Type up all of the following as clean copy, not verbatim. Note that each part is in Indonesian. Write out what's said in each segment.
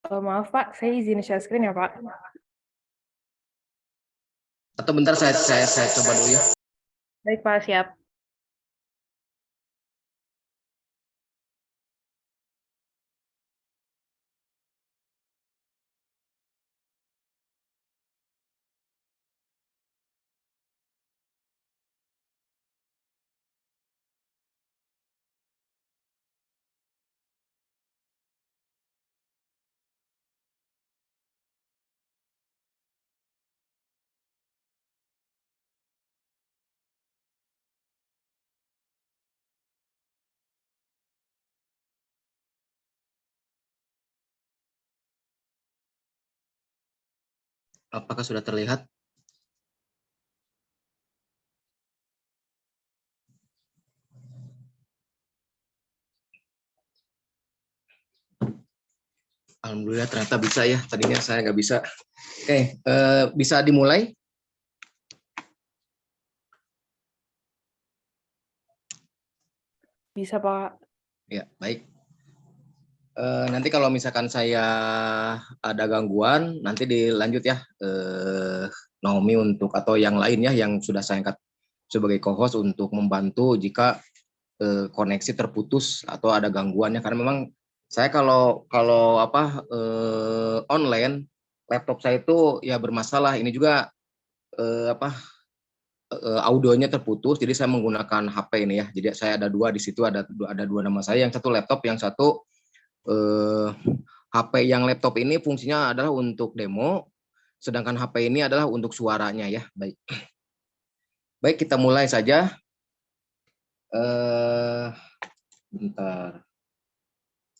Maaf Pak, saya izin share screen ya Pak. Atau bentar saya coba dulu ya. Baik Pak, siap. Apakah sudah terlihat? Alhamdulillah ternyata bisa ya. Tadinya saya nggak bisa. Oke, bisa dimulai? Bisa Pak. Ya, baik. Nanti kalau misalkan saya ada gangguan, nanti dilanjut ya, Naomi untuk atau yang lain ya yang sudah saya angkat sebagai co-host untuk membantu jika koneksi terputus atau ada gangguannya, karena memang saya kalau online laptop saya itu ya bermasalah. Ini juga audionya terputus, jadi saya menggunakan HP ini ya. Jadi saya ada dua di situ, ada dua nama saya, yang satu laptop, yang satu HP. Yang laptop ini fungsinya adalah untuk demo, sedangkan HP ini adalah untuk suaranya ya. Baik, baik kita mulai saja. Bentar,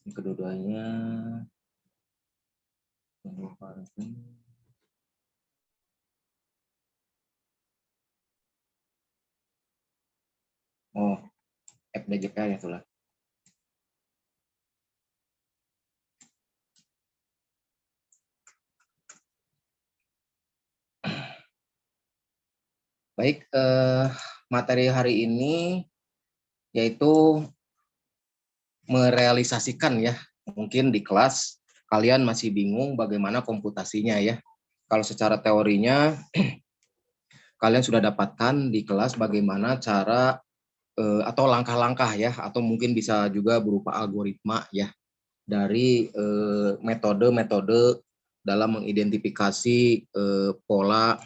ini kedua-duanya. Oh, FDJK ya itulah. Baik, materi hari ini yaitu merealisasikan ya. Mungkin di kelas kalian masih bingung bagaimana komputasinya ya. Kalau secara teorinya kalian sudah dapatkan di kelas bagaimana cara atau langkah-langkah ya, atau mungkin bisa juga berupa algoritma ya, dari metode-metode dalam mengidentifikasi pola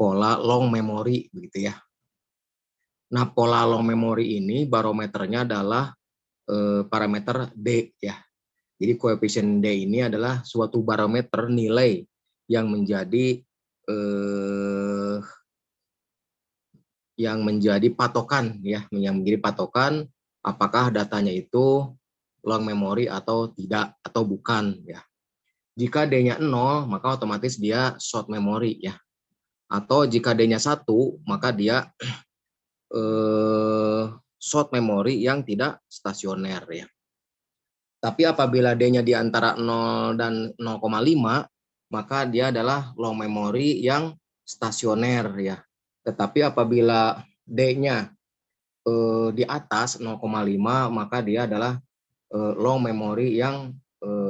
pola long memory begitu ya. Nah, pola long memory ini barometernya adalah parameter D ya. Jadi koefisien D ini adalah suatu barometer nilai yang menjadi patokan ya, yang menjadi patokan apakah datanya itu long memory atau tidak atau bukan ya. Jika D-nya 0, maka otomatis dia short memory ya. Atau jika D-nya 1, maka dia short memory yang tidak stasioner ya. Tapi apabila D-nya di antara 0 dan 0,5, maka dia adalah long memory yang stasioner ya. Tetapi apabila D-nya di atas 0,5, maka dia adalah long memory yang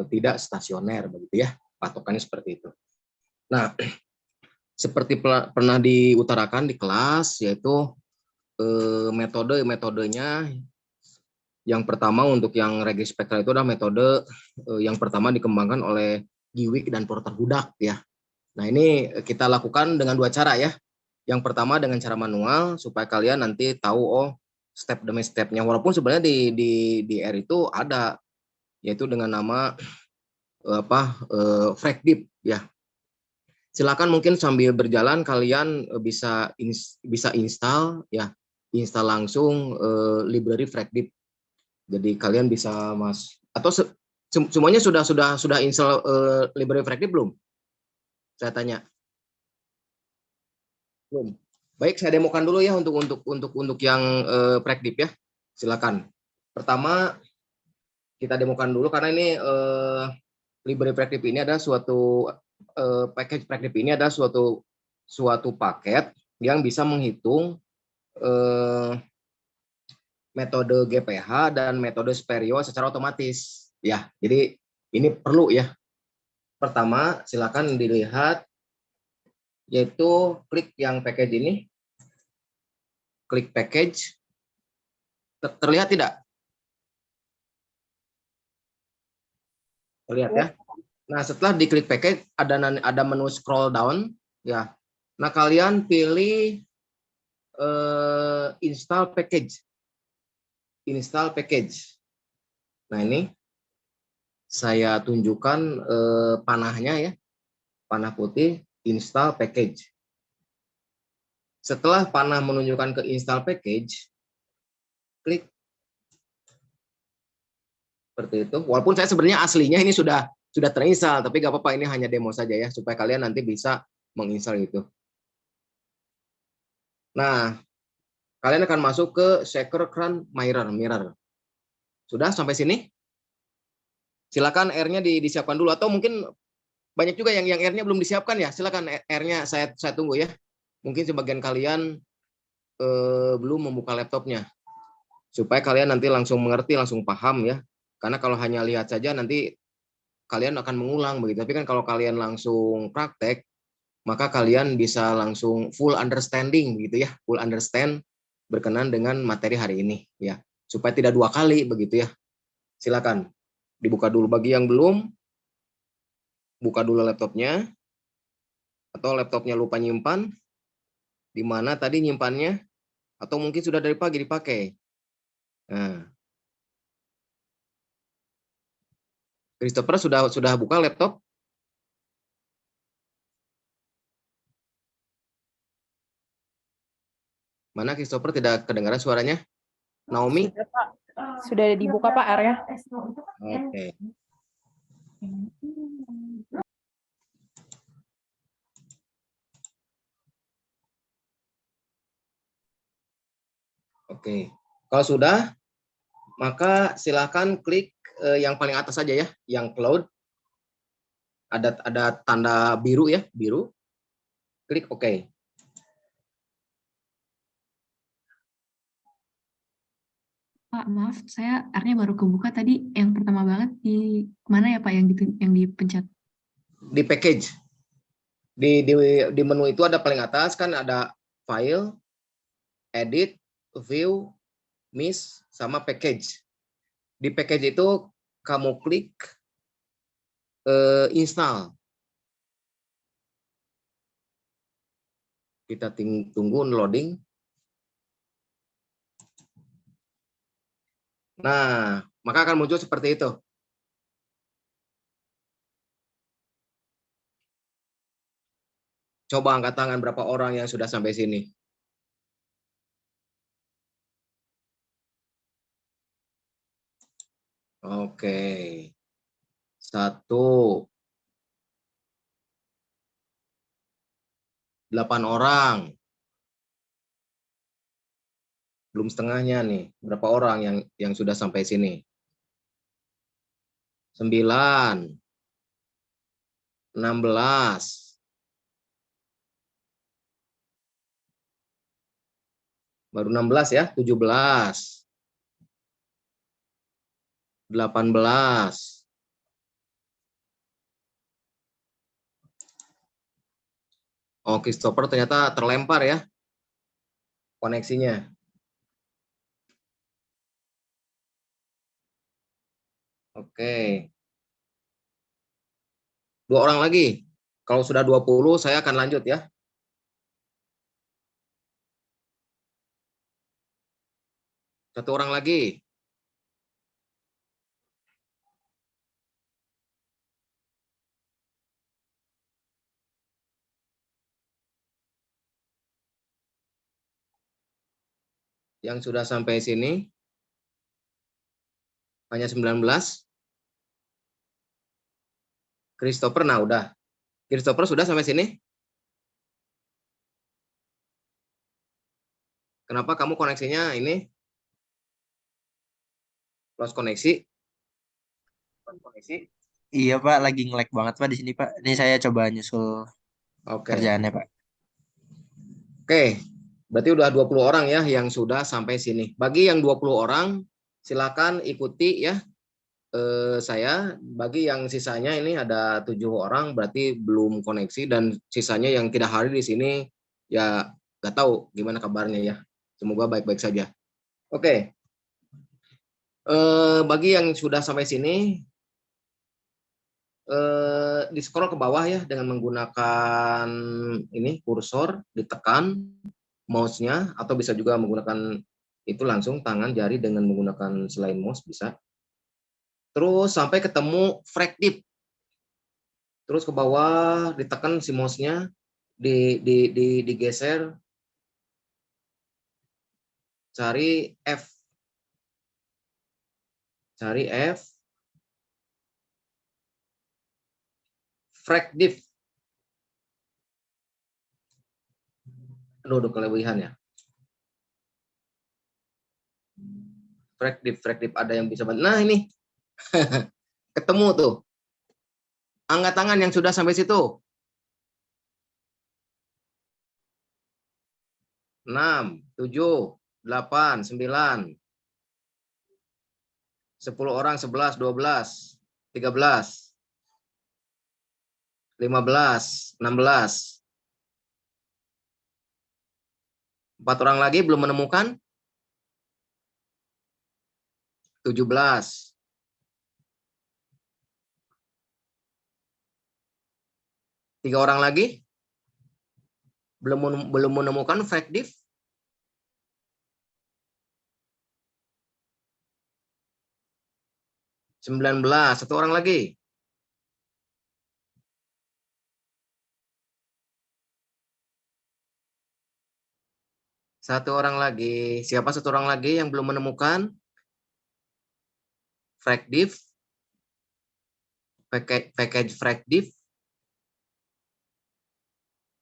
tidak stasioner begitu ya. Patokannya seperti itu. Nah, seperti pernah diutarakan di kelas, yaitu metodenya. Yang pertama untuk yang regressi spektral itu adalah metode yang pertama dikembangkan oleh Giwik dan Porter Hudak ya. Nah, ini kita lakukan dengan dua cara ya. Yang pertama dengan cara manual supaya kalian nanti tahu step demi stepnya. Walaupun sebenarnya di R itu ada, yaitu dengan nama FracDeep ya. Silakan mungkin sambil berjalan kalian bisa install ya, install langsung library FracDeep. Jadi kalian bisa atau semuanya sudah install library FracDeep belum? Saya tanya. Belum. Baik, saya demokan dulu ya untuk yang FracDeep ya. Silakan. Pertama kita demokan dulu karena ini library FracDeep ini ada suatu package FracDeep ini ada suatu paket yang bisa menghitung metode GPH dan metode Sperrio secara otomatis. Ya, jadi ini perlu ya. Pertama, silakan dilihat, yaitu klik yang package ini, klik package. Terlihat tidak? Terlihat ya. Nah, setelah diklik package, ada menu scroll down, ya. Nah, kalian pilih install package. Install package. Nah, ini saya tunjukkan panahnya ya. Panah putih, install package. Setelah panah menunjukkan ke install package, klik seperti itu. Walaupun saya sebenarnya aslinya ini sudah terinstall, tapi nggak apa-apa, ini hanya demo saja ya, supaya kalian nanti bisa menginstal itu. Nah, kalian akan masuk ke Shaker Cran Mirror. Sudah sampai sini? Silakan R-nya disiapkan dulu, atau mungkin banyak juga yang R-nya belum disiapkan ya. Silakan R-nya saya tunggu ya. Mungkin sebagian kalian belum membuka laptopnya, supaya kalian nanti langsung mengerti, langsung paham ya. Karena kalau hanya lihat saja nanti kalian akan mengulang begitu. Tapi kan kalau kalian langsung praktek, maka kalian bisa langsung full understanding gitu ya, full understand berkenan dengan materi hari ini ya. Supaya tidak dua kali begitu ya. Silakan dibuka dulu. Bagi yang belum, buka dulu laptopnya, atau laptopnya lupa nyimpan, di mana tadi nyimpannya, atau mungkin sudah dari pagi dipakai. Nah, Christopher sudah buka laptop? Mana Christopher, tidak kedengaran suaranya? Naomi? Sudah, Pak. Sudah dibuka, Pak, area. Oke. Oke. Kalau sudah, maka silakan klik yang paling atas saja ya, yang cloud. Ada tanda biru ya, biru. Klik OK. Pak, maaf, saya R-nya baru kebuka tadi. Yang pertama banget di mana ya Pak yang dipencet? Di package. Di menu itu ada paling atas kan ada file, edit, view, miss, sama package. Di package itu kamu klik install. Kita tunggu loading. Nah, maka akan muncul seperti itu. Coba angkat tangan berapa orang yang sudah sampai sini. Oke. 8 orang. Belum setengahnya nih. Berapa orang yang sudah sampai sini? 9. 16. Baru 16 ya, 17. 18. Oh, Christopher ternyata terlempar ya koneksinya. Oke. 2 orang lagi. Kalau sudah 20, saya akan lanjut ya. Satu orang lagi. Yang sudah sampai sini hanya 19. Christopher, nah udah. Christopher sudah sampai sini? Kenapa kamu koneksinya ini lost koneksi? Iya Pak, lagi nge-lag banget Pak di sini Pak. Ini saya coba nyusul Oke. kerjaannya Pak. Oke. Berarti udah 20 orang ya yang sudah sampai sini. Bagi yang 20 orang, silakan ikuti ya saya. Bagi yang sisanya ini ada 7 orang, berarti belum koneksi, dan sisanya yang tidak hadir di sini, ya nggak tahu gimana kabarnya ya. Semoga baik-baik saja. Oke. Bagi yang sudah sampai sini, di scroll ke bawah ya dengan menggunakan ini kursor, ditekan mouse-nya, atau bisa juga menggunakan itu langsung tangan jari dengan menggunakan selain mouse bisa. Terus sampai ketemu fractive. Terus ke bawah ditekan si mouse-nya, digeser, cari F. Cari F. Fractive. Aduh, kelebihan ya. Fractive ada yang bisa bantu. Nah, ini. Ketemu tuh. Angkat tangan yang sudah sampai situ. 6, 7, 8, 9, 10 orang, 11, 12, 13, 15, 16. 4 orang lagi belum menemukan. 17. 3 orang lagi belum menemukan fractive. 19. 1 orang lagi. 1 orang lagi. Siapa 1 orang lagi yang belum menemukan fractive? Package fractive.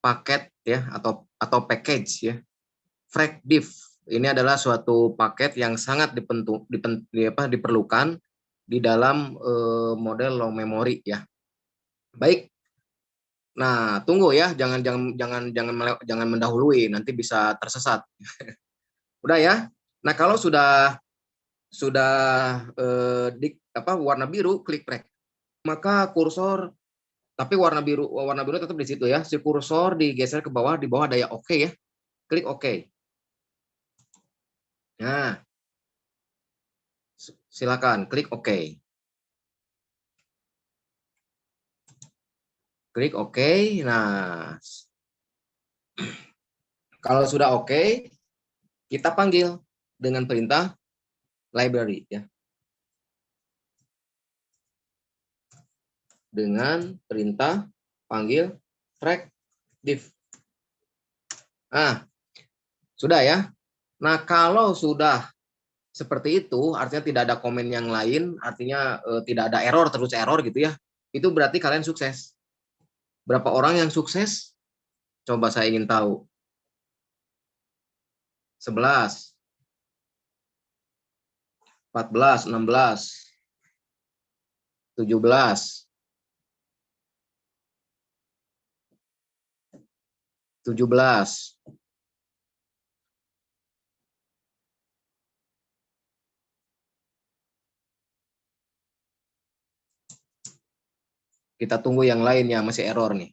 Paket ya, atau package ya. Fractive ini adalah suatu paket yang sangat diperlukan di dalam model low memory ya. Baik. Nah, tunggu ya, jangan mendahului, nanti bisa tersesat. Udah ya. Nah, kalau sudah warna biru, klik break. Maka kursor, tapi warna biru tetap di situ ya. Si kursor digeser ke bawah, di bawah ada ya oke ya. Klik oke. Nah, silakan klik oke. Klik oke. Nah, kalau sudah oke, kita panggil dengan perintah library ya. Dengan perintah panggil fractive. Nah, sudah ya. Nah, kalau sudah seperti itu, artinya tidak ada komen yang lain, artinya tidak ada error, terus error gitu ya. Itu berarti kalian sukses. Berapa orang yang sukses? Coba saya ingin tahu. 11, 14, 16, 17, 17. Kita tunggu yang lain yang masih error nih.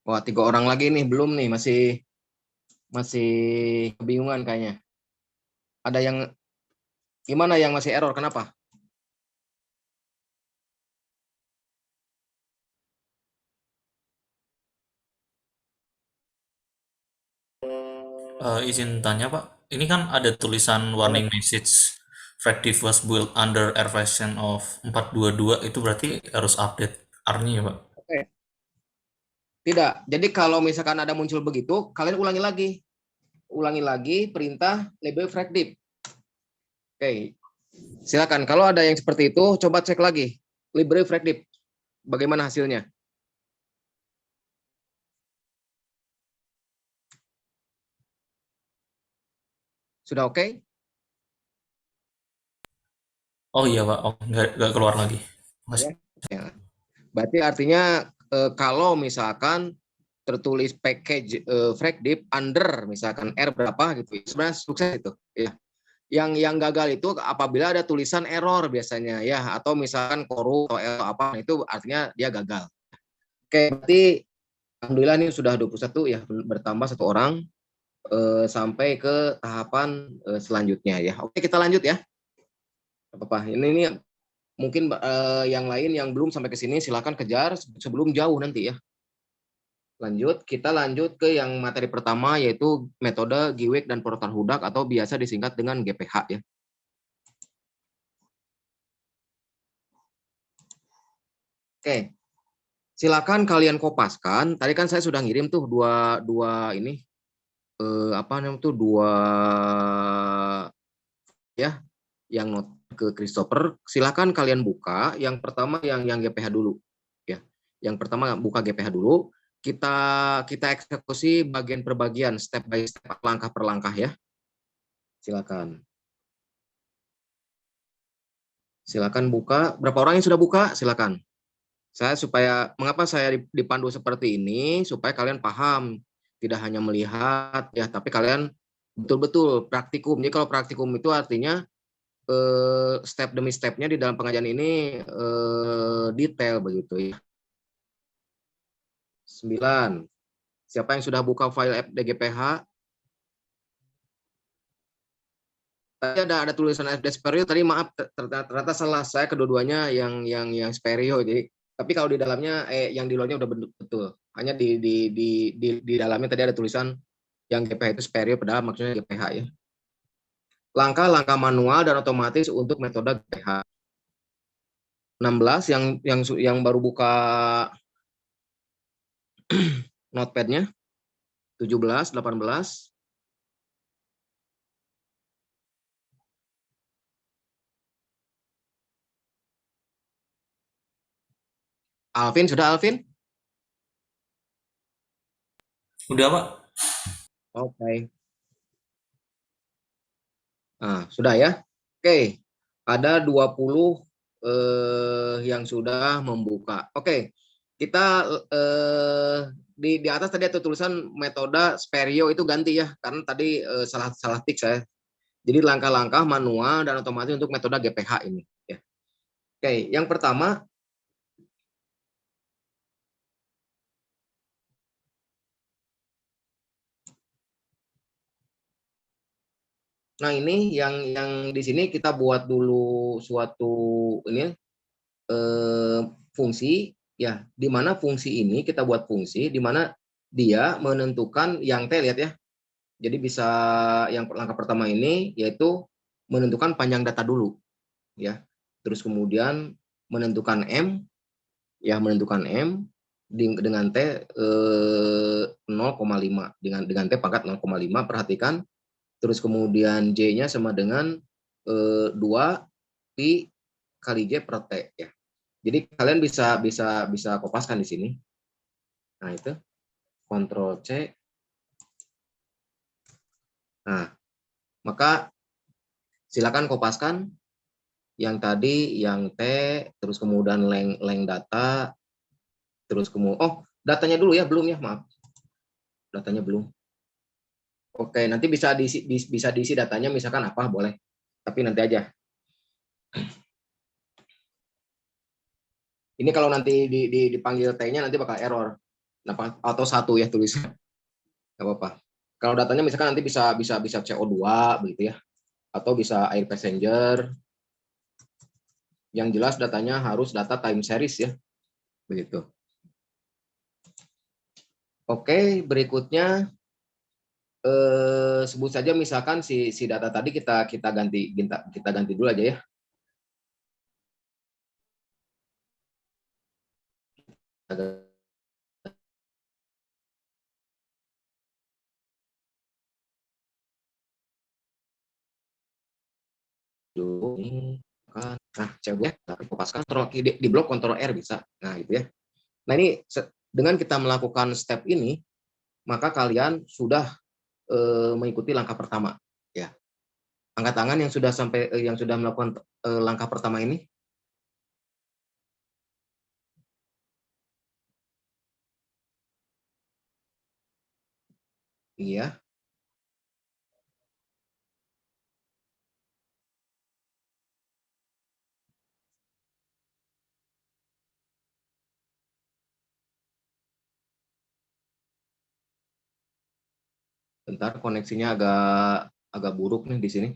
Wah, 3 orang lagi nih, belum nih, masih kebingungan kayaknya. Ada yang gimana yang masih error? Kenapa? Izin tanya Pak, ini kan ada tulisan warning message Fractive was built under R version of 4.22 itu berarti harus update R-nya ya Pak? Oke. Tidak. Jadi kalau misalkan ada muncul begitu, kalian ulangi lagi. Ulangi lagi perintah label fractive. Oke. Silakan. Kalau ada yang seperti itu, coba cek lagi. Library fractive. Bagaimana hasilnya? Sudah oke? Oh iya Pak, oh, nggak keluar lagi. Mas, Ya. Berarti artinya kalau misalkan tertulis package fractive under misalkan R berapa gitu, sebenarnya sukses itu. Ya. Yang gagal itu apabila ada tulisan error biasanya ya, atau misalkan korup atau error apa, itu artinya dia gagal. Oke, berarti alhamdulillah ini sudah 21 ya, bertambah 1 orang sampai ke tahapan selanjutnya ya. Oke, kita lanjut ya. Apa-apa. Ini mungkin yang lain yang belum sampai ke sini silakan kejar sebelum jauh nanti ya. Lanjut, kita lanjut ke yang materi pertama yaitu metode Giwek dan Portal Hudak atau biasa disingkat dengan GPH ya. Oke. Silakan kalian kopaskan. Tadi kan saya sudah ngirim tuh dua ini apa namanya tuh dua ya yang not ke Christopher. Silakan kalian buka. Yang pertama yang GPH dulu ya. Yang pertama buka GPH dulu. Kita eksekusi bagian per bagian, step by step, langkah per langkah ya. Silakan. Silakan buka. Berapa orang yang sudah buka? Silakan. Mengapa saya dipandu seperti ini? Supaya kalian paham, tidak hanya melihat ya, tapi kalian betul-betul praktikum. Jadi kalau praktikum itu artinya step demi stepnya di dalam pengajian ini detail begitu ya. 9. Siapa yang sudah buka file FDGPH? Tadi ada tulisan FD Spereo, tadi maaf ternyata salah saya kedua-duanya yang Spereo. Jadi tapi kalau di dalamnya yang di luarnya udah betul. Hanya di dalamnya tadi ada tulisan yang GPH itu Spereo, padahal maksudnya GPH ya. Langkah-langkah manual dan otomatis untuk metode GPH. 16 yang baru buka notepad-nya. 17, 18. Alvin, sudah Alvin? udah Pak? Oke. Nah, sudah ya. Oke. Ada 20 yang sudah membuka. Oke. Kita di atas tadi ada tulisan metode Spereo itu ganti ya, karena tadi salah tik saya. Jadi langkah-langkah manual dan otomatis untuk metode GPH ini ya. Oke, yang pertama nah ini yang di sini kita buat dulu suatu ini fungsi ya, di mana fungsi ini kita buat fungsi di mana dia menentukan yang T, lihat ya. Jadi bisa yang langkah pertama ini yaitu menentukan panjang data dulu ya. Terus kemudian menentukan M ya, menentukan M dengan T 0,5 dengan T pangkat 0,5, perhatikan. Terus kemudian J-nya sama dengan 2 pi kali J per T ya. Jadi kalian bisa kopaskan di sini. Nah, itu Ctrl C. Nah, maka silakan kopaskan yang tadi yang T, terus kemudian leng data, terus kemudian datanya dulu ya, belum ya, maaf. Datanya belum. Oke, nanti bisa diisi datanya misalkan apa boleh. Tapi nanti aja. Ini kalau nanti dipanggil T-nya nanti bakal error. Atau 1 ya tulisnya. Enggak apa-apa. Kalau datanya misalkan nanti bisa CO2 begitu ya. Atau bisa air passenger. Yang jelas datanya harus data time series ya. Begitu. Oke, berikutnya sebut saja misalkan si data tadi kita ganti dulu aja ya. Dulu ini kan, nah coba paskan di blok Ctrl R bisa. Nah gitu ya. Nah ini dengan kita melakukan step ini, maka kalian sudah mengikuti langkah pertama ya. Angkat tangan yang sudah yang sudah melakukan langkah pertama ini. Iya. Bentar, koneksinya agak buruk nih di sini.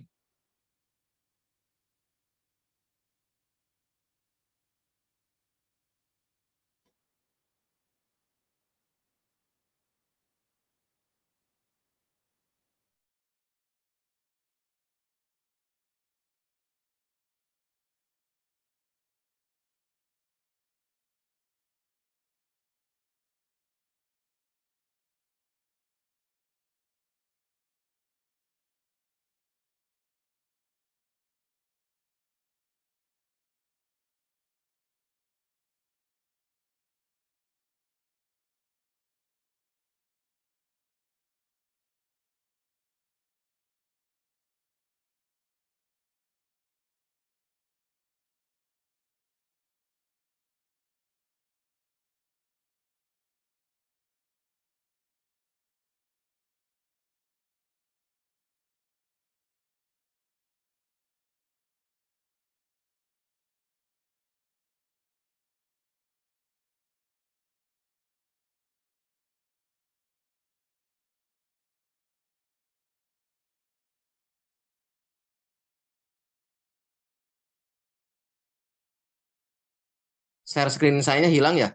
Share screen saya hilang ya?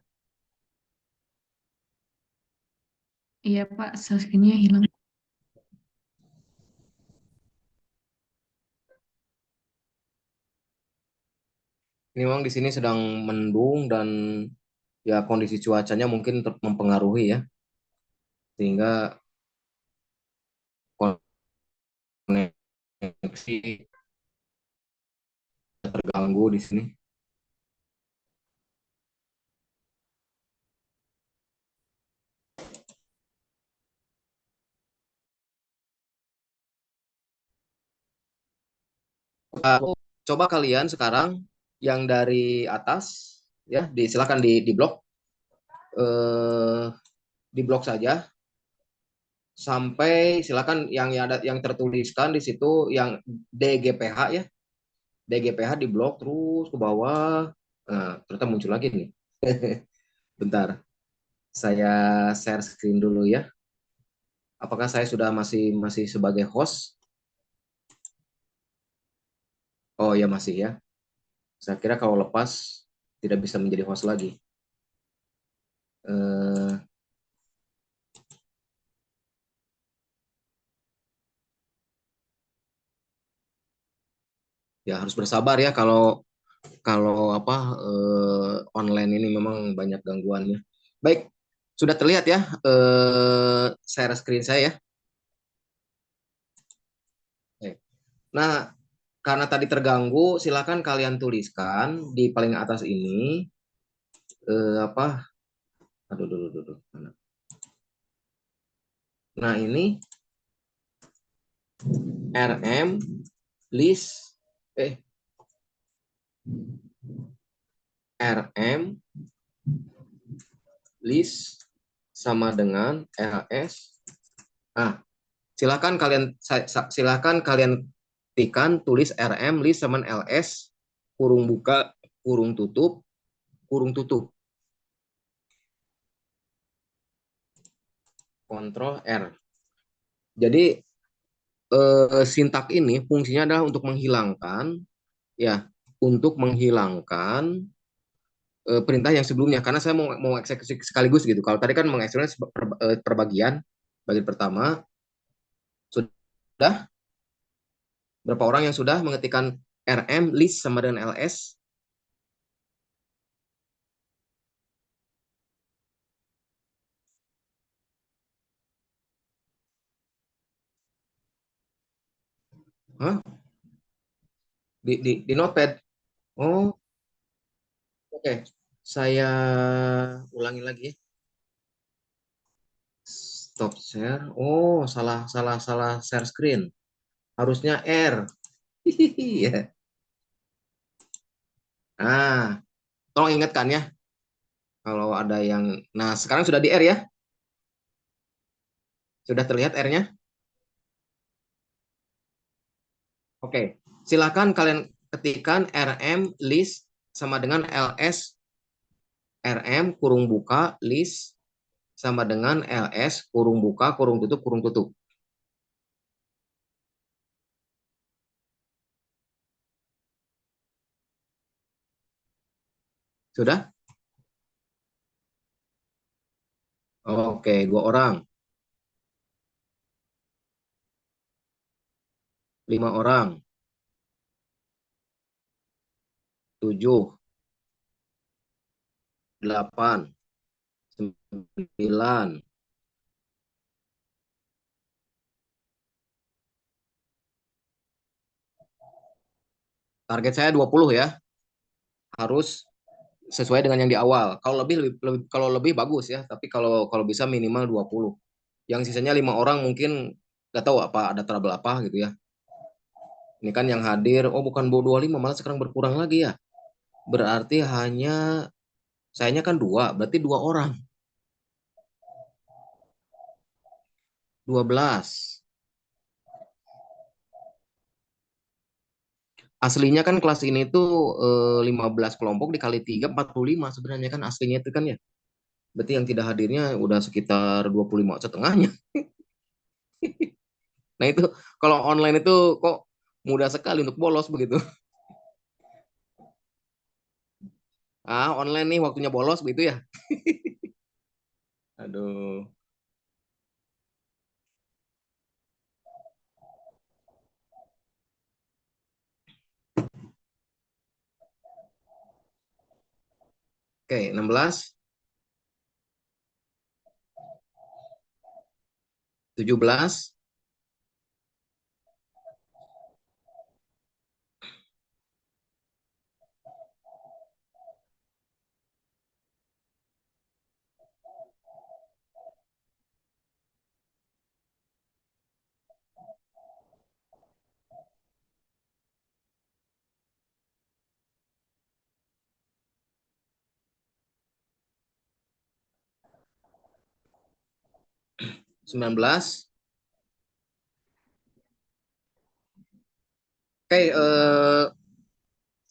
Iya Pak, screen-nya hilang. Ini memang di sini sedang mendung dan ya kondisi cuacanya mungkin mempengaruhi ya, sehingga koneksi terganggu di sini. Coba kalian sekarang yang dari atas ya, silakan di blok, di blok saja sampai silakan yang ada yang tertuliskan di situ yang DGPH ya, DGPH di blok terus ke bawah. Nah, ternyata muncul lagi nih. Bentar, saya share screen dulu ya. Apakah saya sudah masih sebagai host? Oh ya masih ya. Saya kira kalau lepas tidak bisa menjadi host lagi. Ya harus bersabar ya kalau online ini memang banyak gangguannya. Baik, sudah terlihat ya share screen saya ya. Nah, karena tadi terganggu, silakan kalian tuliskan di paling atas ini apa? Aduh. Nah, ini RM list RM list sama dengan ls. Nah, silakan kalian ketikkan tulis RM list sama ls kurung buka kurung tutup Ctrl R. Jadi sintak ini fungsinya adalah untuk menghilangkan perintah yang sebelumnya, karena saya mau eksekusi sekaligus gitu. Kalau tadi kan mengeksekusi bagian pertama, Berapa orang yang sudah mengetikkan RM list sama dengan LS? Hah? Di notepad? Oh, oke. Saya ulangi lagi ya. Stop share. Oh, salah share screen. Harusnya R. Iya. Nah, tolong ingatkan ya. Kalau ada yang, nah sekarang sudah di R ya? Sudah terlihat R-nya? Oke, silakan kalian ketikkan RM list sama dengan LS RM kurung buka list sama dengan LS kurung buka kurung tutup kurung tutup. Sudah? Oke, 2 orang, 5 orang, 7, 8, 9. Target saya 20 ya. Harus sesuai dengan yang di awal. Kalau kalau lebih bagus ya, tapi kalau bisa minimal 20. Yang sisanya 5 orang mungkin nggak tahu apa ada trouble apa gitu ya. Ini kan yang hadir, oh bukan 25, malah sekarang berkurang lagi ya. Berarti sayanya kan 2, berarti 2 orang. 12. Aslinya kan kelas ini tuh 15 kelompok dikali 3, 45 sebenarnya kan aslinya itu kan ya. Berarti yang tidak hadirnya udah sekitar 25 setengahnya. Nah itu kalau online itu kok mudah sekali untuk bolos begitu. Online nih waktunya bolos begitu ya. Aduh. Oke, 16, 17, 19. Oke,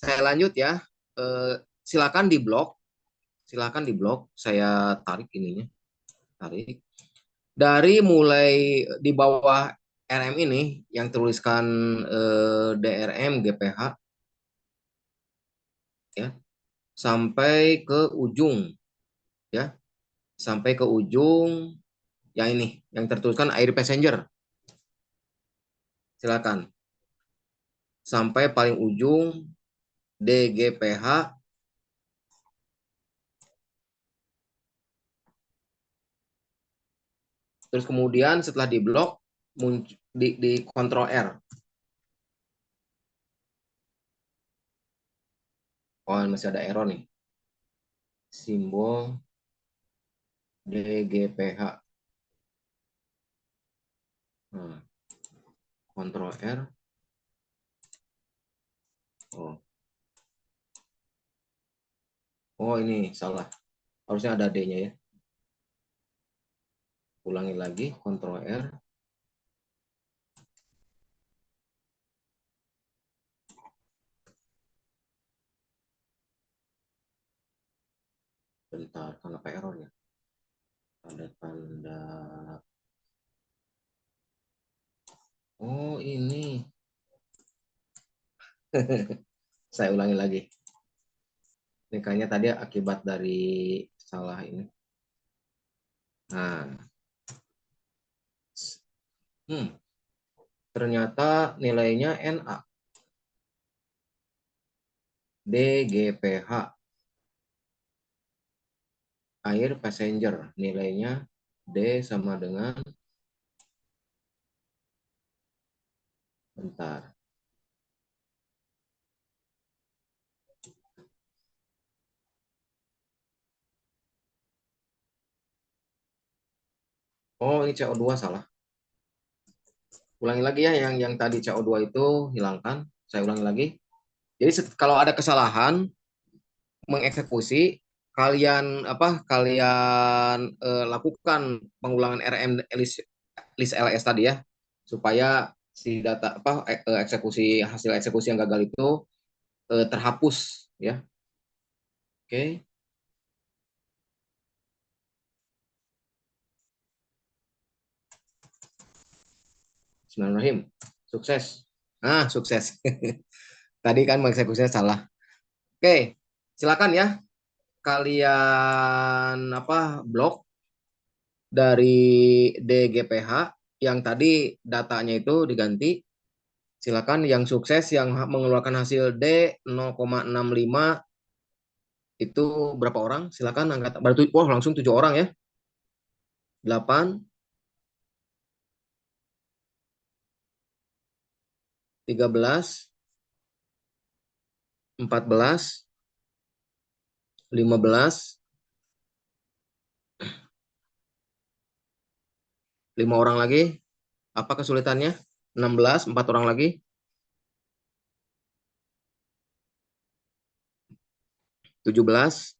saya lanjut ya. Silakan di blok, silakan di blok. Saya tarik ininya, tarik. Dari mulai di bawah RM ini yang tuliskan DRM GPH ya, sampai ke ujung ya, sampai ke ujung yang ini yang tertuliskan air passenger. Silakan sampai paling ujung DGPH. Terus kemudian setelah di blok di kontrol R. Oh, masih ada error nih. Simbol DGPH. Nah, kontrol R. Oh, ini salah. Harusnya ada D-nya ya. Ulangi lagi, kontrol R. Bentar, kenapa error ya? Ada tanda. Oh, ini. Saya ulangi lagi. Ini kayaknya tadi akibat dari salah ini. Nah. ternyata nilainya NA. DGPH. Air passenger. Nilainya D sama dengan, bentar. Oh, ini CO2 salah. Ulangi lagi ya, yang tadi CO2 itu hilangkan. Saya ulangi lagi. Jadi kalau ada kesalahan mengeksekusi, kalian lakukan pengulangan RM list LS tadi ya, supaya si data hasil eksekusi yang gagal itu terhapus ya. Oke. Bismillahirrahmanirrahim. Sukses. Sukses. Tadi kan mengeksekusinya salah. Oke, silakan ya. Kalian blok dari DGPH yang tadi datanya itu diganti. Silakan yang sukses yang mengeluarkan hasil D 0,65 itu berapa orang? Silakan angkat. Langsung 7 orang ya. 8, 13, 14, 15, 5 orang lagi. Apa kesulitannya? 16, 4 orang lagi. 17,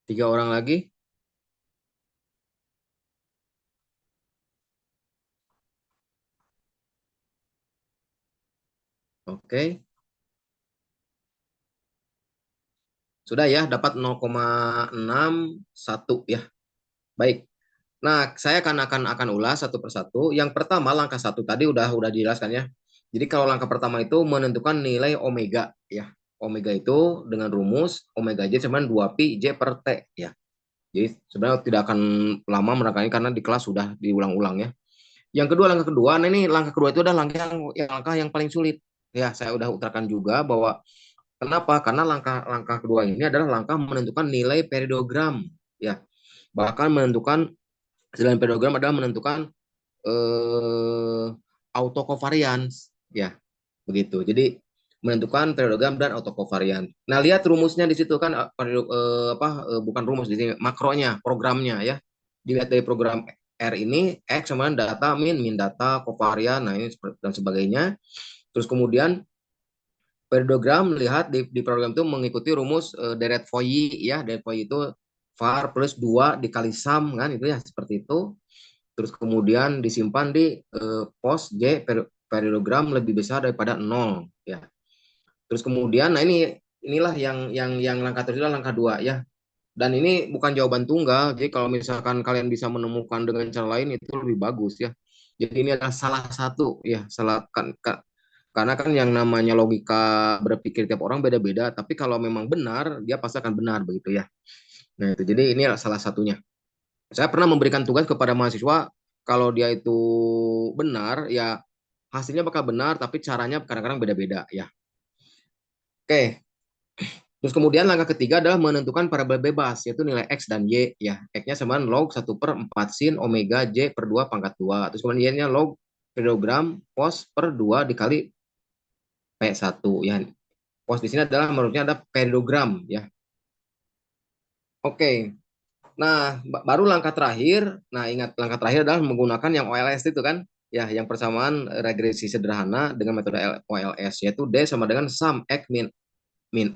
3 orang lagi. Oke. Sudah ya, dapat 0,61 ya. Baik. Nah, saya akan ulas satu persatu. Yang pertama, langkah 1 tadi udah dijelaskan ya. Jadi kalau langkah pertama itu menentukan nilai omega ya. Omega itu dengan rumus omega J sama 2pi J per T ya. Jadi sebenarnya tidak akan lama menerangkannya karena di kelas sudah diulang-ulang ya. Langkah kedua, nah ini langkah kedua itu adalah langkah yang paling sulit. Ya, saya udah utarakan juga bahwa kenapa? Karena langkah kedua ini adalah langkah menentukan nilai periodogram ya. Bahkan menentukan selain periodogram adalah menentukan autocovariance ya. Begitu. Jadi menentukan periodogram dan autocovarian. Nah, lihat rumusnya di situ kan bukan rumus di sini, makronya, programnya ya. Dilihat dari program R ini X sama data min data covarian, nah ini dan sebagainya. Terus kemudian periodogram lihat di program itu mengikuti rumus deret Foyi ya. Deret Foyi itu var plus 2 dikali sum kan itu ya, seperti itu. Terus kemudian disimpan di pos J periodogram lebih besar daripada 0 ya. Terus kemudian nah inilah yang langkah terus langkah 2 ya. Dan ini bukan jawaban tunggal. Jadi kalau misalkan kalian bisa menemukan dengan cara lain itu lebih bagus ya. Jadi ini adalah salah satu ya, karena kan yang namanya logika berpikir tiap orang beda-beda, tapi kalau memang benar, dia pasti akan benar begitu ya. Nah, itu jadi ini salah satunya. Saya pernah memberikan tugas kepada mahasiswa, kalau dia itu benar, ya hasilnya bakal benar, tapi caranya kadang-kadang beda-beda ya. Oke. Terus kemudian langkah ketiga adalah menentukan parabel bebas, yaitu nilai X dan Y ya. X-nya sama log 1/4 sin omega J per 2 pangkat 2. Terus kemudian Y-nya log periodogram cos per 2 dikali P1 ya. Pos di sini adalah menurutnya ada periodogram ya. Oke. Nah, baru langkah terakhir. Nah, ingat langkah terakhir adalah menggunakan yang OLS itu kan. Ya, yang persamaan regresi sederhana dengan metode OLS, yaitu D sama dengan sum X min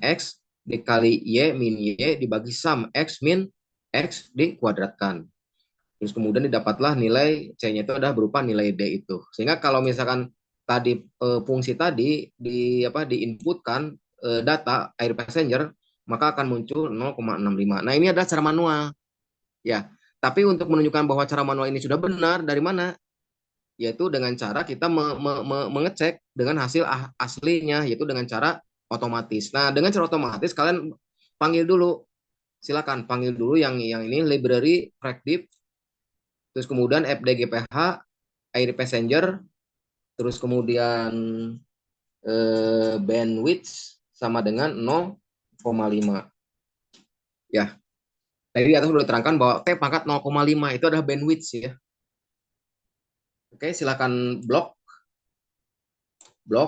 X dikali Y min Y dibagi sum X min X dikuadratkan. Terus kemudian didapatlah nilai C-nya itu adalah berupa nilai D itu. Sehingga kalau misalkan tadi fungsi tadi diinputkan data air passenger, maka akan muncul 0,65. Nah, ini adalah cara manual. Ya. Tapi untuk menunjukkan bahwa cara manual ini sudah benar, dari mana? Yaitu dengan cara kita mengecek dengan hasil aslinya, yaitu dengan cara otomatis. Nah, dengan cara otomatis kalian panggil dulu silakan panggil dulu yang ini library crackdiff, terus kemudian fdgph, air passenger, terus kemudian bandwidth sama dengan 0,5. Ya, tadi di atas sudah diterangkan bahwa T pangkat 0,5 itu adalah bandwidth ya. Oke, silakan blok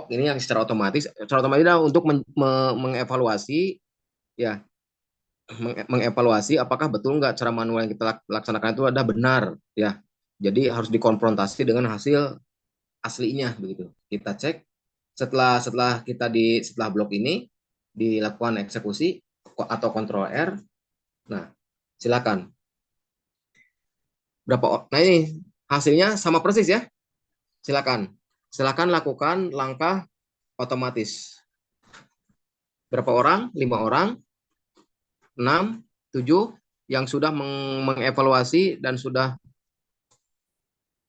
ini yang secara otomatis adalah untuk mengevaluasi ya, mengevaluasi apakah betul nggak cara manual yang kita laksanakan itu adalah benar ya. Jadi harus dikonfrontasi dengan hasil aslinya begitu. Kita cek setelah blok ini dilakukan eksekusi atau kontrol R. Nah, silakan. Nah ini hasilnya sama persis ya. Silakan lakukan langkah otomatis. Berapa orang? 5 orang, 6, 7 yang sudah mengevaluasi dan sudah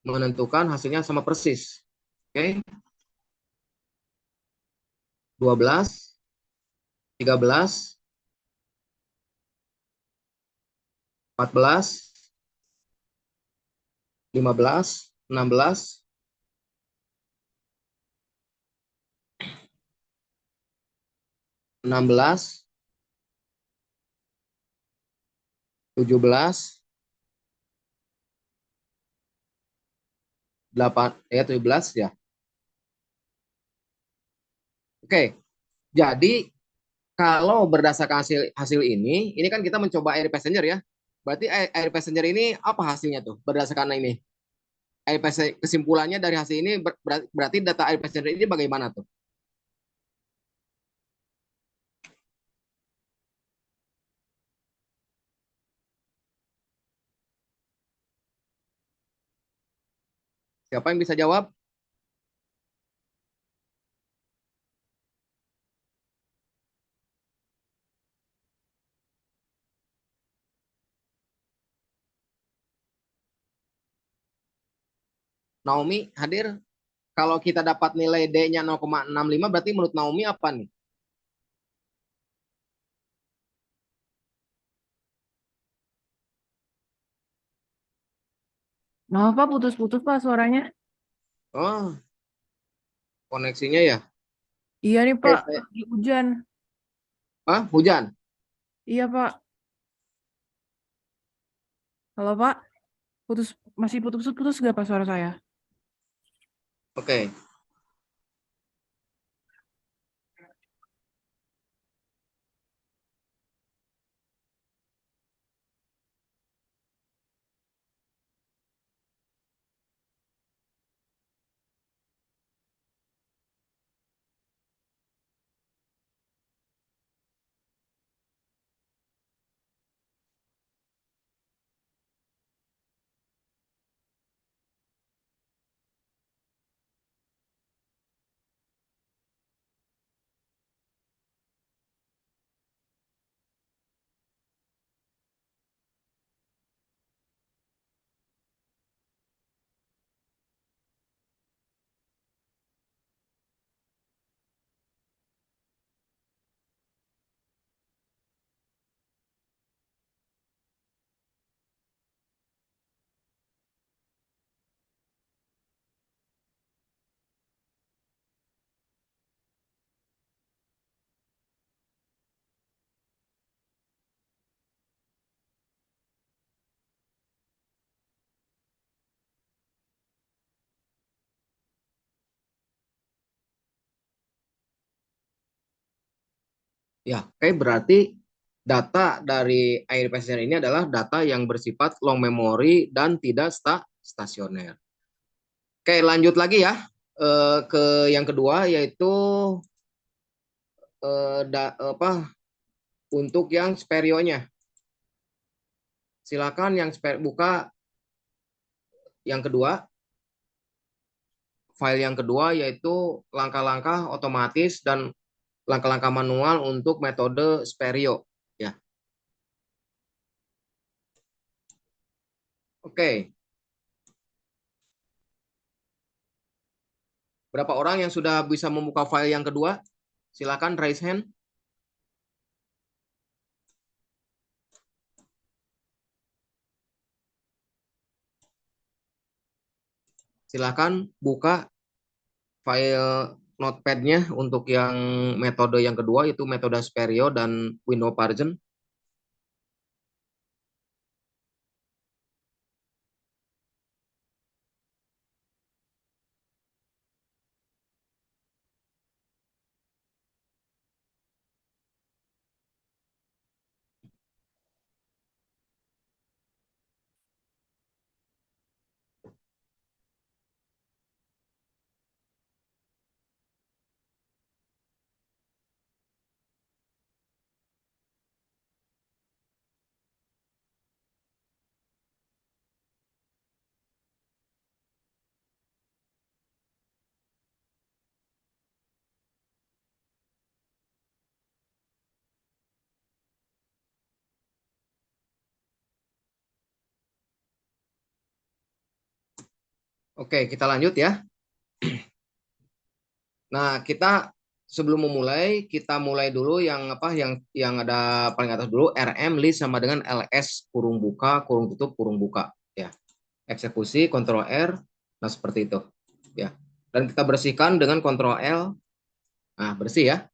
menentukan hasilnya sama persis. Oke. 12, 13, 14, 15, 16, 16, 17, 17 ya. Oke. Jadi kalau berdasarkan hasil ini kan kita mencoba air passenger ya. Berarti air passenger ini apa hasilnya tuh berdasarkan ini? Kesimpulannya dari hasil ini berarti data air passenger ini bagaimana tuh? Siapa yang bisa jawab? Naomi hadir. Kalau kita dapat nilai D-nya 0,65 berarti menurut Naomi apa nih? Nah, Pak, putus-putus Pak suaranya. Oh, koneksinya ya. Iya nih Pak, lagi hujan. Hujan? Iya Pak. Halo Pak, masih putus-putus nggak Pak suara saya? Oke. Ya, oke, berarti data dari air passenger ini adalah data yang bersifat long memory dan tidak stasioner. Oke, lanjut lagi ya ke yang kedua yaitu untuk yang sperionya. Silakan yang buka yang kedua, file yang kedua yaitu langkah-langkah otomatis dan langkah-langkah manual untuk metode Sperio ya. Oke. Berapa orang yang sudah bisa membuka file yang kedua? Silakan raise hand. Silakan buka file notepad-nya untuk yang metode yang kedua, itu metode Apereo dan window Pargent. Oke, kita lanjut ya. Nah, kita sebelum memulai, kita mulai dulu yang apa yang ada paling atas dulu, RM list sama dengan ls kurung buka, kurung tutup, kurung buka ya. Eksekusi Ctrl R. Nah, seperti itu ya. Dan kita bersihkan dengan Ctrl L. Nah, bersih ya.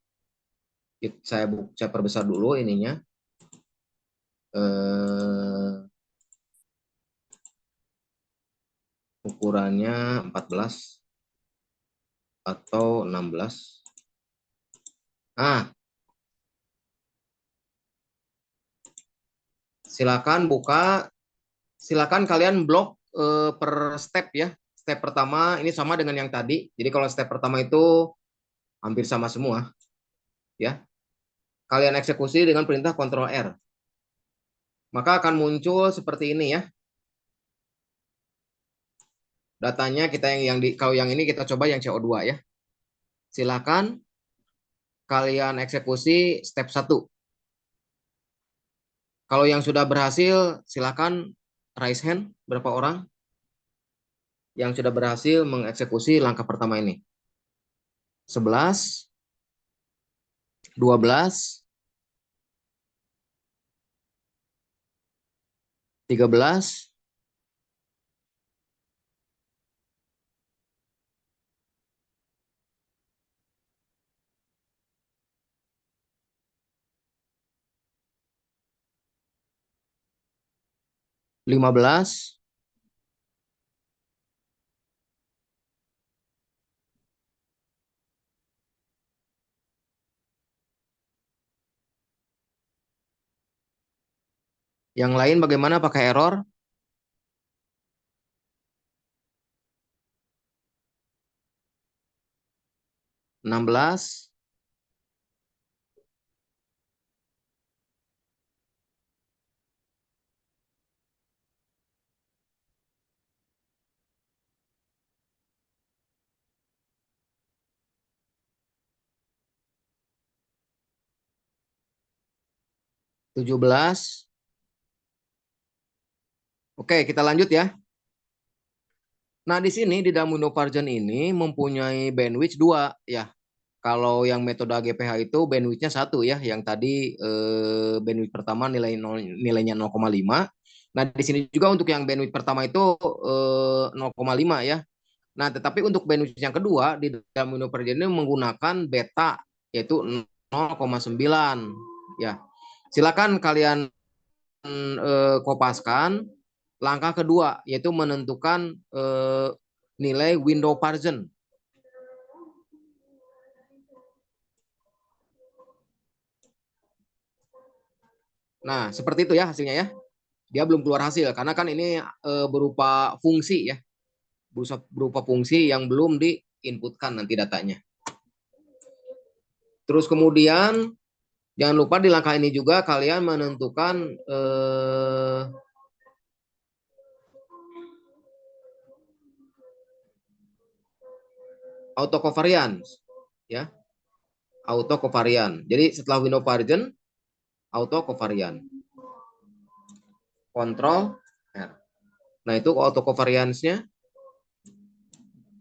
Saya perbesar dulu ininya. Ukurannya 14 atau 16. Nah, silakan buka, silakan kalian blok per step ya. Step pertama ini sama dengan yang tadi. Jadi kalau step pertama itu hampir sama semua ya. Kalian eksekusi dengan perintah Ctrl R. Maka akan muncul seperti ini ya. Datanya kita kalau yang ini kita coba yang CO2 ya. Silakan kalian eksekusi step 1. Kalau yang sudah berhasil, silakan raise hand berapa orang yang sudah berhasil mengeksekusi langkah pertama ini. 11, 12, 13, 15, 'Yang lain bagaimana, pakai error? 16, 17. Oke, kita lanjut ya. Nah, di sini di dalam window Pargent ini mempunyai bandwidth 2 ya. Kalau yang metode GPH itu bandwidthnya 1 ya. Yang tadi bandwidth pertama nilainya 0,5. Nah, di sini juga untuk yang bandwidth pertama itu 0,5 ya. Nah, tetapi untuk bandwidth yang kedua di dalam window Pargent ini menggunakan beta yaitu 0,9 ya. Silakan kalian kopaskan langkah kedua yaitu menentukan nilai window Pargent. Nah, seperti itu ya hasilnya ya. Dia belum keluar hasil karena kan ini berupa fungsi ya. Berupa fungsi yang belum diinputkan nanti datanya. Terus kemudian jangan lupa di langkah ini juga kalian menentukan auto covariance ya. Auto covariance. Jadi setelah window Pargent auto covariance. Ctrl R. Nah, itu auto covariance-nya.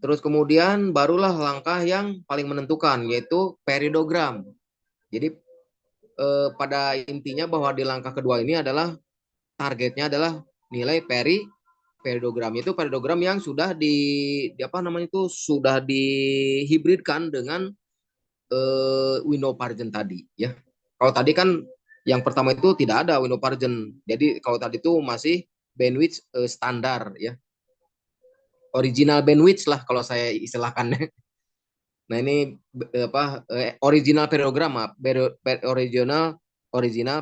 Terus kemudian barulah langkah yang paling menentukan yaitu peridogram. Jadi pada intinya bahwa di langkah kedua ini adalah targetnya adalah nilai Parallelogram itu parallelogram yang sudah di apa namanya itu sudah dihibridkan dengan window pargent tadi ya. Kalau tadi kan yang pertama itu tidak ada window pargent. Jadi kalau tadi itu masih bandwidth standar ya. Original bandwidth lah kalau saya istilahkan. Nah, ini original parallelogram, original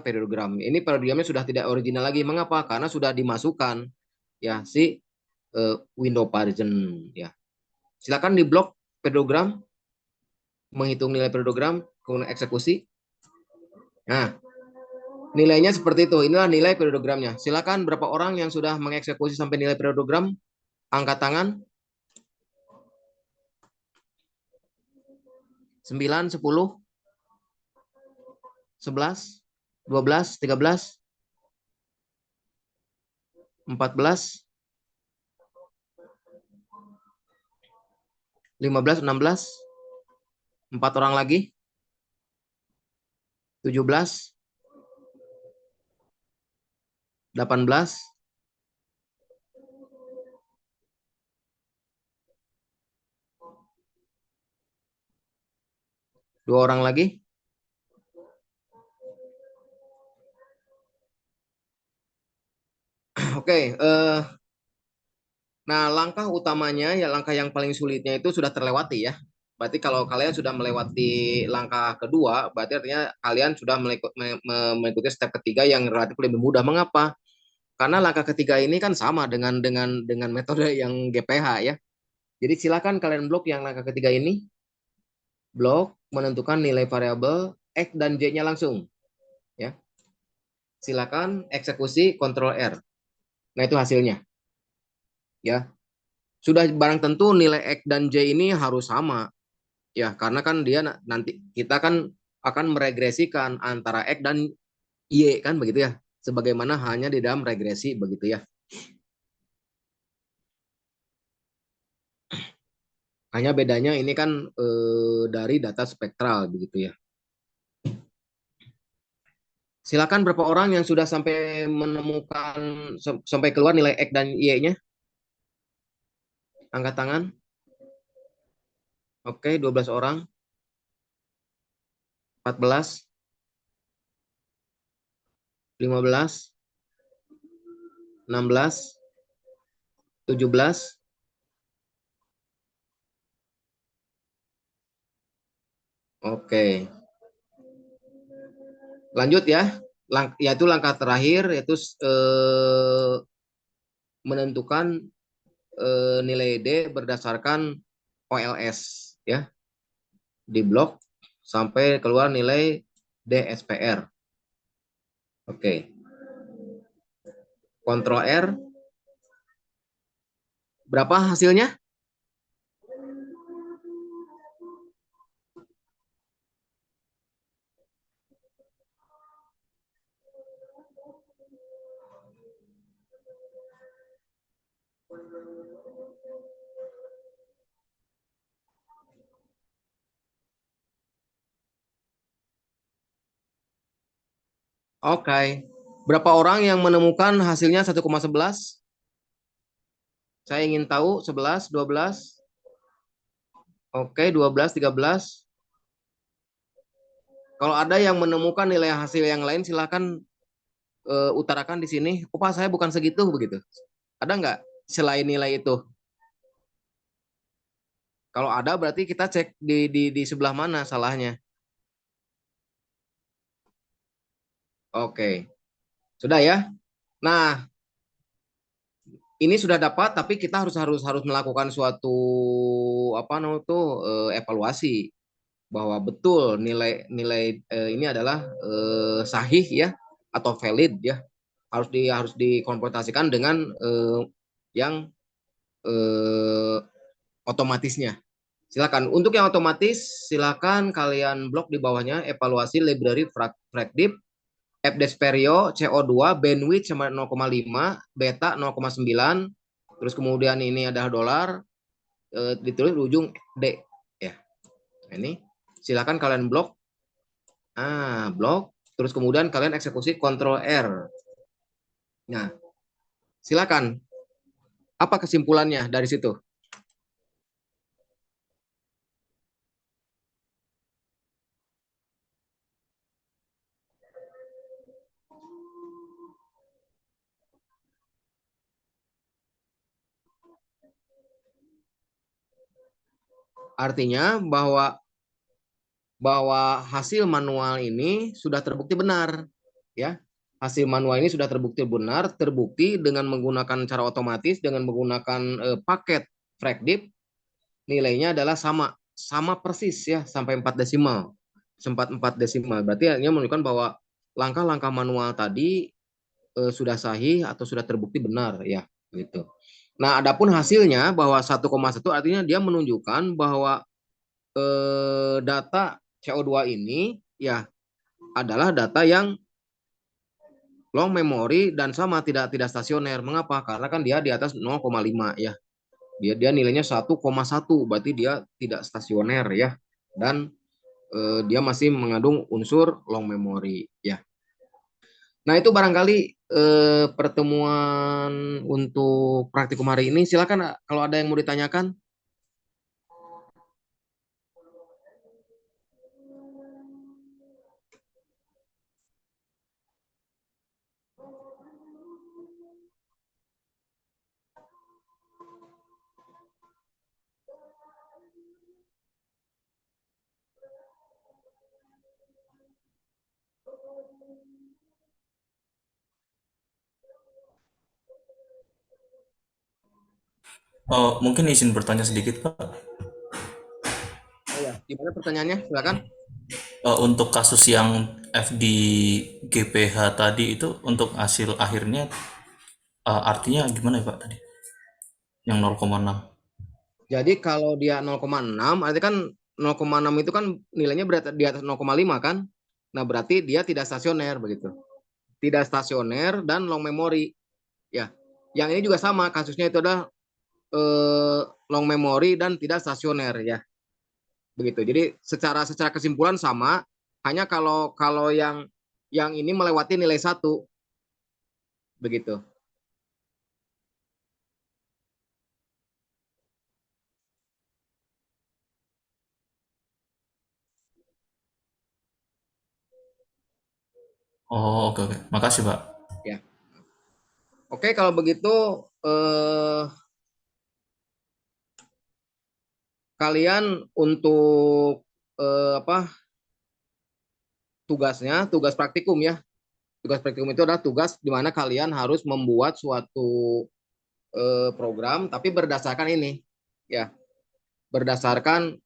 parallelogram. Ini parallelogramnya sudah tidak original lagi. Mengapa? Karena sudah dimasukkan ya si window pargent ya. Silakan di blok parallelogram, menghitung nilai parallelogram, kemudian eksekusi. Nah, nilainya seperti itu. Inilah nilai parallelogramnya. Silakan berapa orang yang sudah mengeksekusi sampai nilai parallelogram? Angkat tangan. 9, 10, 11, 12, 13, 14, 15, 16, 4 orang lagi, 17, 18, 2 orang lagi. Oke, nah langkah utamanya ya langkah yang paling sulitnya itu sudah terlewati ya. Berarti kalau kalian sudah melewati langkah kedua, berarti artinya kalian sudah mengikuti step ketiga yang relatif lebih mudah. Mengapa? Karena langkah ketiga ini kan sama dengan metode yang GPH ya. Jadi silakan kalian blok yang langkah ketiga ini. Blok menentukan nilai variabel X dan Y-nya langsung. Ya. Silakan eksekusi Ctrl R. Nah, itu hasilnya. Ya. Sudah barang tentu nilai X dan Y ini harus sama. Ya, karena kan dia nanti kita kan akan meregresikan antara X dan Y kan begitu ya. Sebagaimana hanya di dalam regresi begitu ya. Hanya bedanya ini kan dari data spektral begitu ya. Silakan berapa orang yang sudah sampai menemukan sampai keluar nilai X dan Y-nya? Angkat tangan. Oke, 12 orang. 14. 15. 16. 17. Oke. Lanjut ya. Yaitu langkah terakhir yaitu menentukan nilai D berdasarkan OLS ya. Di blok sampai keluar nilai DSPR. Oke. Ctrl R. Berapa hasilnya? Oke. Berapa orang yang menemukan hasilnya 1,11? Saya ingin tahu 11, 12. Oke, 12, 13. Kalau ada yang menemukan nilai hasil yang lain silakan utarakan di sini. Oh, Pak, saya bukan segitu begitu. Ada nggak selain nilai itu? Kalau ada berarti kita cek di sebelah mana salahnya. Oke. Sudah ya. Nah, ini sudah dapat tapi kita harus melakukan suatu apa namanya itu evaluasi bahwa betul nilai ini adalah sahih ya atau valid ya. Harus dikonfrontasikan dengan yang otomatisnya. Silakan. Untuk yang otomatis, silakan kalian blok di bawahnya evaluasi library fracdip, fdesperio, CO2, bandwidth sama 0,5, beta 0,9, terus kemudian ini adalah dolar, ditulis di ujung D. Ya. Ini silakan kalian blok. Blok. Terus kemudian kalian eksekusi Ctrl R. Nah, silakan. Apa kesimpulannya dari situ? Artinya bahwa hasil manual ini sudah terbukti benar, ya. Hasil manual ini sudah terbukti benar, terbukti dengan menggunakan cara otomatis, dengan menggunakan paket FragDiff, nilainya adalah sama persis ya, sampai 4 desimal. Sempat 4 desimal. Berarti artinya menunjukkan bahwa langkah-langkah manual tadi sudah sahih atau sudah terbukti benar ya, gitu. Nah, adapun hasilnya bahwa 1,1 artinya dia menunjukkan bahwa data CO2 ini ya adalah data yang long memory dan sama tidak stasioner. Mengapa? Karena kan dia di atas 0,5 ya. Dia nilainya 1,1, berarti dia tidak stasioner ya. Dan dia masih mengandung unsur long memory ya. Nah, itu barangkali pertemuan untuk praktikum hari ini. Silakan kalau ada yang mau ditanyakan. Oh, mungkin izin bertanya sedikit, Pak. Oh ya, gimana pertanyaannya? Silakan. Untuk kasus yang FDGPH tadi itu untuk hasil akhirnya artinya gimana ya Pak tadi? Yang 0,6. Jadi kalau dia 0,6, artinya kan 0,6 itu kan nilainya berarti di atas 0,5 kan? Nah, berarti dia tidak stasioner begitu. Tidak stasioner dan long memory. Ya. Yang ini juga sama, kasusnya itu adalah long memory dan tidak stasioner ya. Begitu. Jadi secara kesimpulan sama, hanya kalau yang ini melewati nilai 1 begitu. Oh, oke oke. Makasih, Pak. Ya. Oke, kalau begitu kalian untuk tugas praktikum ya. Tugas praktikum itu adalah tugas di mana kalian harus membuat suatu program tapi berdasarkan ini ya. Berdasarkan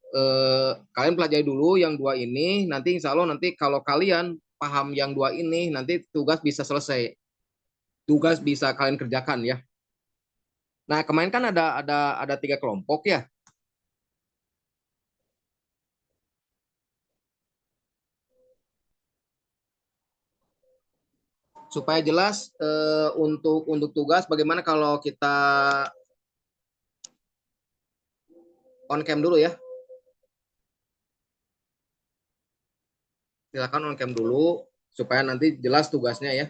kalian pelajari dulu yang 2 ini, nanti insya Allah nanti kalau kalian paham yang 2 ini nanti tugas bisa selesai. Tugas bisa kalian kerjakan ya. Nah, kemarin kan ada 3 kelompok ya. Supaya jelas untuk tugas bagaimana kalau kita on cam dulu ya. Silakan on cam dulu supaya nanti jelas tugasnya ya.